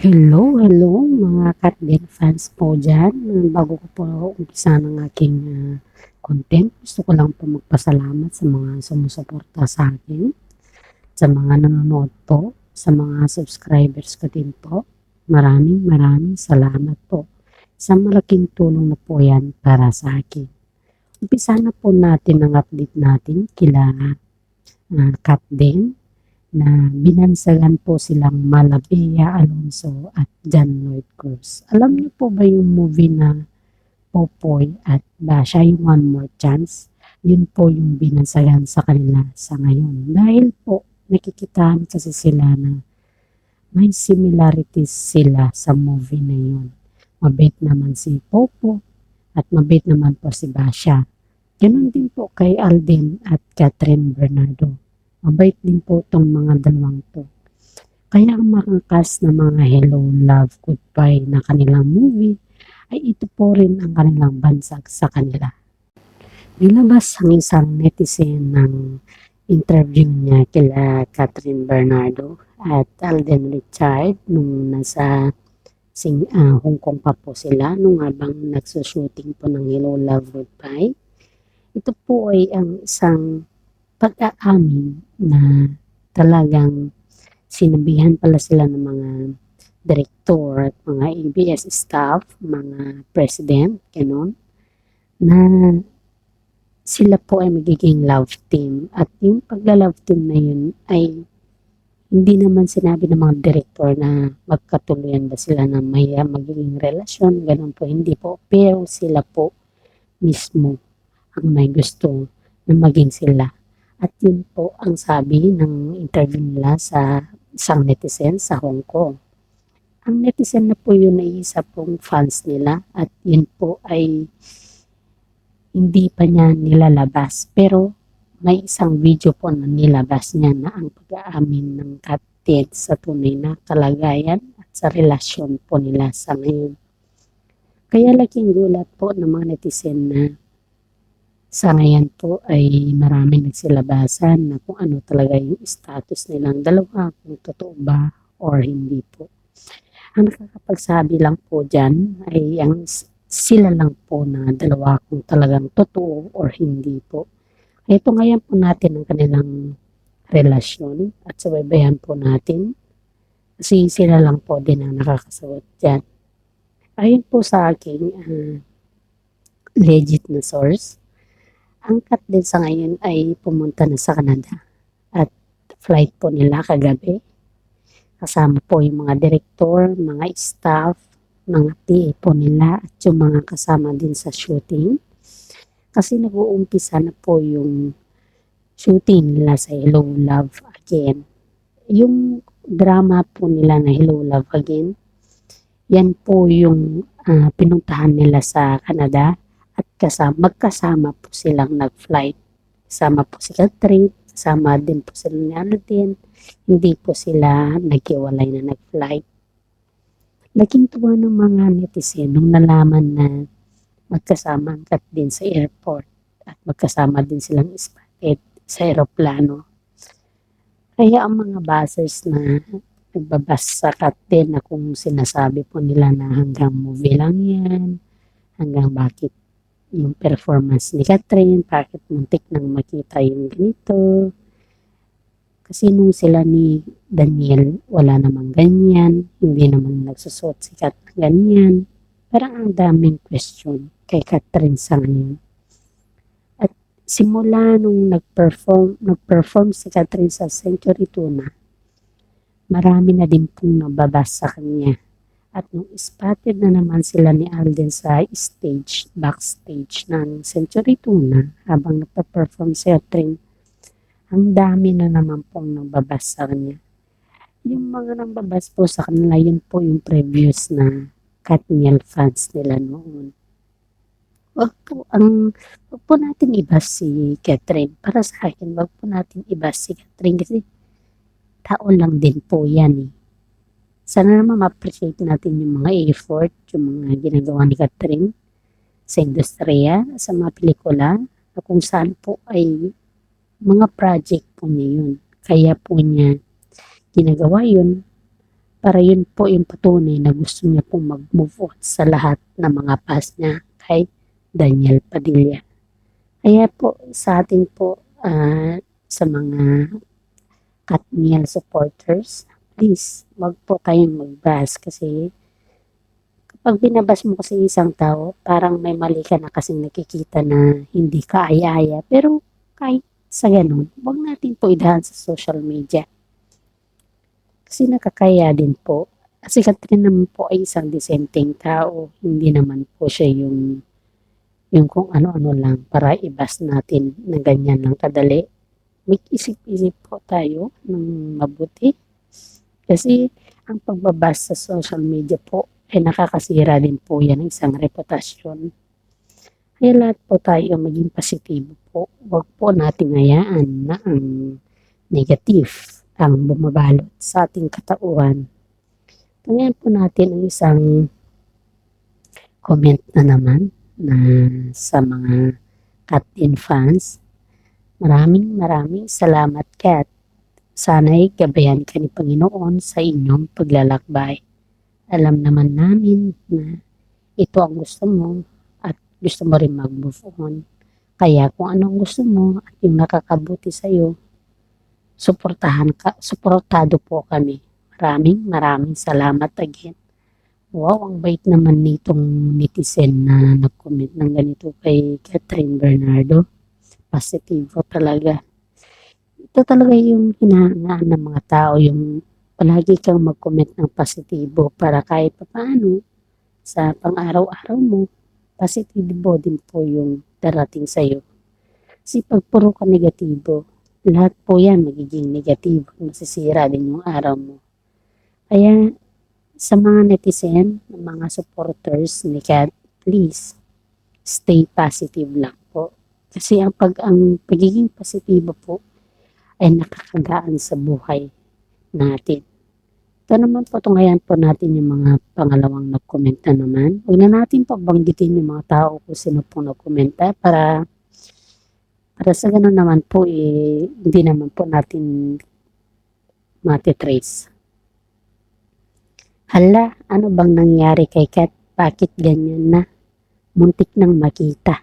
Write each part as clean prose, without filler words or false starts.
Hello mga Katden fans po dyan. Bago ko po umpisa ng aking content, gusto ko lang po magpasalamat sa mga sumusuporta sa akin, sa mga nanonood po, sa mga subscribers ko din po. Maraming salamat po. Isang malaking tulong na po yan para sa akin. Umpisa na po natin ang update natin kila Katden na binansagan po silang Malabea Alonso at John Lloyd Cruz. Alam niyo po ba yung movie na Popoy at Basha, yung One More Chance? Yun po yung binansagan sa kanila sa ngayon. Dahil po nakikitaan kasi sila na may similarities sila sa movie na yun. Mabait naman si Popo at mabait naman po si Basha. Ganon din po kay Alden at Catherine Bernardo. Mabait din po itong mga dalawang to. Kaya ang makangkas na mga Hello, Love, Goodbye na kanilang movie ay ito po rin ang kanilang bansag sa kanila. Nilabas ang isang netizen ng interview niya kila Catherine Bernardo at Alden Richard nung nasa Hong Kong pa po sila nung habang nagsushooting po ng Hello, Love, Goodbye. Ito po ay ang isang pag-aamin na talagang sinabihan pala sila ng mga direktor at mga ABS staff, mga president, ganon, na sila po ay magiging love team. At yung pagla-love team na yun ay hindi naman sinabi ng mga direktor na magkatuluyan ba sila na may magiging relasyon, ganon po, hindi po. Pero sila po mismo ang may gusto na maging sila. At yun po ang sabi ng interview nila sa isang netizen sa Hong Kong. Ang netizen na po yun ay isa pong fans nila at yun po ay hindi pa niya nilalabas. Pero may isang video po na nilabas niya na ang pag-aamin ng Katted sa tunay na kalagayan at sa relasyon po nila sa ngayon. Kaya laking gulat po ng mga netizen na sa ngayon po ay marami nagsilabasan na kung ano talaga yung status nilang dalawa, kung totoo ba or hindi po. Ang nakakapagsabi lang po dyan ay ang sila lang po na dalawa kung talagang totoo or hindi po. Ito ngayon po natin ang kanilang relasyon at subaybayan po natin kasi sila lang po din ang nakakasagot dyan. Ayon po sa aking legit na source, ang Katden sa ngayon ay pumunta na sa Canada at flight po nila kagabi. Kasama po yung mga direktor, mga staff, mga PA po nila at yung mga kasama din sa shooting. Kasi nag-uumpisa na po yung shooting nila sa Hello, Love Again. Yung drama po nila na Hello, Love Again, yan po yung pinuntahan nila sa Canada at magkasama po silang nag-flight. Kasama po si Catherine, kasama din po sila ni Alden. Hindi po sila nagkiwalay na nag-flight. Laking tuwa ng mga netizen nung nalaman na magkasama ang Catherine sa airport at magkasama din silang spotted sa aeroplano. Kaya ang mga buzzers na nagbabas sa Catherine na kung sinasabi po nila na hanggang movie lang yan, hanggang bakit yung performance ni Catherine, bakit muntik nang makita yung ganito. Kasi nung sila ni Daniel, wala namang ganyan, hindi naman nagsusot si Kat ganyan. Parang ang daming question kay Catherine sa ngayon. At simula nung nag-perform si Catherine sa Century Tuna, marami na din pong nababas sa kanya. At nung spotted na naman sila ni Alden sa stage, backstage ng Century Tuna habang nagpa-perform si Catherine, ang dami na naman pong nababas sa kanya. Yung mga nababas po sa kanila, yun po yung previous na Katniel fans nila noon. Wag po natin ibas si Catherine. Para sa akin, wag po natin ibas si Catherine kasi tao lang din po yan eh. Sana naman ma-appreciate natin yung mga effort, yung mga ginagawa ni Catherine sa industriya, sa mga pelikula, na kung saan po ay mga project po niya yun. Kaya po niya ginagawa yun para yun po yung patunay na gusto niya pong mag-move on sa lahat ng mga past niya kay Daniel Padilla. Kaya po sa atin po sa mga Katniel supporters, please wag po tayong mag-bash kasi kapag binabas mo kasi isang tao, parang may mali ka na kasing nakikita na hindi ka aya-aya. Pero kahit sa ganun, wag natin po idahan sa social media. Kasi nakakaya din po. Kasi Catherine naman po ay isang disenteng tao. Hindi naman po siya yung kung ano-ano lang para ibas natin na ganyan lang kadali. Mag-isip-isip po tayo ng mabuti. Kasi ang pagbabas sa social media po ay nakakasira din po yan ng isang reputasyon. Kaya lahat po tayo maging positibo po. Huwag po nating hayaan na ang negative ang bumabalot sa ating katauhan. Tingnan po natin ang isang comment na naman na sa mga Kat-in fans. Maraming salamat Kat. Sana'y gabayan ka ni Panginoon sa inyong paglalakbay. Alam naman namin na ito ang gusto mo at gusto mo rin mag-move on. Kaya kung anong gusto mo at yung nakakabuti sa'yo, suportado po kami. Maraming salamat again. Wow, ang bait naman nitong netizen na nag-comment ng ganito kay Catherine Bernardo. Positibo talaga. Ito talaga yung hinahangaan ng mga tao, yung palagi kang mag-comment ng positibo para kahit paano sa pang-araw-araw mo, positibo din po yung darating sa'yo. Kasi pag puro ka negatibo, lahat po yan magiging negatibo, masisira din yung araw mo. Kaya sa mga netizen, mga supporters ni Kat, please stay positive lang po. Kasi ang pagiging positibo po ay nakakagaan sa buhay natin. Ito naman po, tunghayan po natin yung mga pangalawang nagkomenta naman. Huwag na natin pabanggitin yung mga tao kung sino pong nagkomenta para sa ganun naman po, hindi naman po natin matitrace. Hala, ano bang nangyari kay Kat? Bakit ganyan na? Muntik nang makita.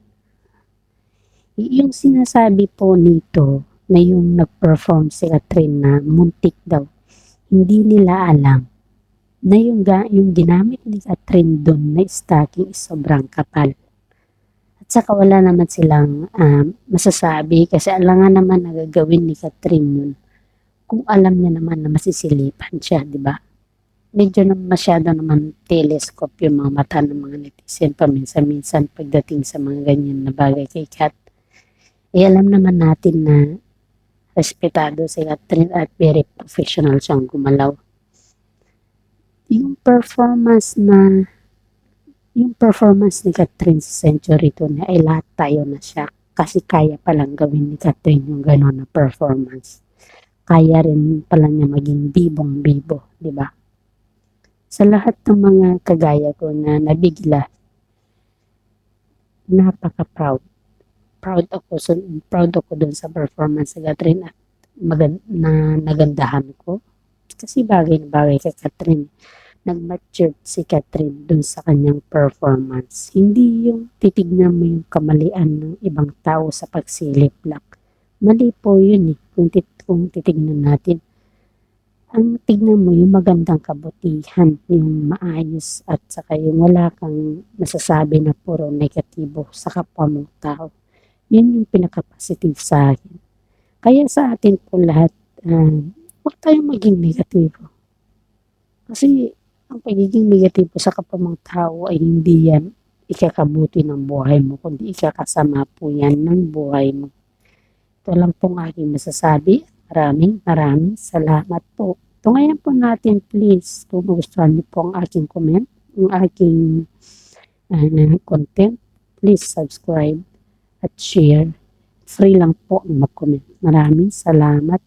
Yung sinasabi po nito na yung nag-perform si Catherine na muntik daw, hindi nila alam na yung ginamit ni Catherine doon na stocking is sobrang kapal. At saka wala naman silang masasabi kasi alangan naman na gagawin ni Catherine yun kung alam niya naman na masisilipan siya, di ba? Medyo na masyado naman telescope yung mga mata ng mga netizen paminsan-minsan pagdating sa mga ganyan na bagay kay Kat. Alam naman natin na respetado si Catherine at very professional siyang gumalaw. Yung performance ni Catherine sa Century 2 ay lahat tayo na siya kasi kaya palang gawin ni Catherine yung gano'n na performance. Kaya rin pala niya maging bibong-bibo, di ba? Sa lahat ng mga kagaya ko na nabigla, napaka-proud. Proud ako dun sa performance ni Catherine at nagandahan ko. Kasi bagay na bagay kay Catherine. Nag-matured si Catherine dun sa kanyang performance. Hindi yung titignan mo yung kamalian ng ibang tao sa pagsilip lang. Mali po yun eh, kung titignan natin. Ang tignan mo yung magandang kabutihan, yung maayos at saka yung wala kang masasabi na puro negatibo sa kapwa mong tao. Yun yung pinaka-positive sa akin. Kaya sa atin po lahat, huwag tayong maging negatibo. Kasi ang pagiging negatibo sa kapwa mong tao ay hindi yan ikakabuti ng buhay mo, kundi ikakasama po yan ng buhay mo. Ito lang pong aking masasabi. Maraming salamat po. Tungayan po natin please kung gustuhan niyo po ang aking comment, ang aking content, please subscribe at share. Free lang po ang mag-comment. Maraming salamat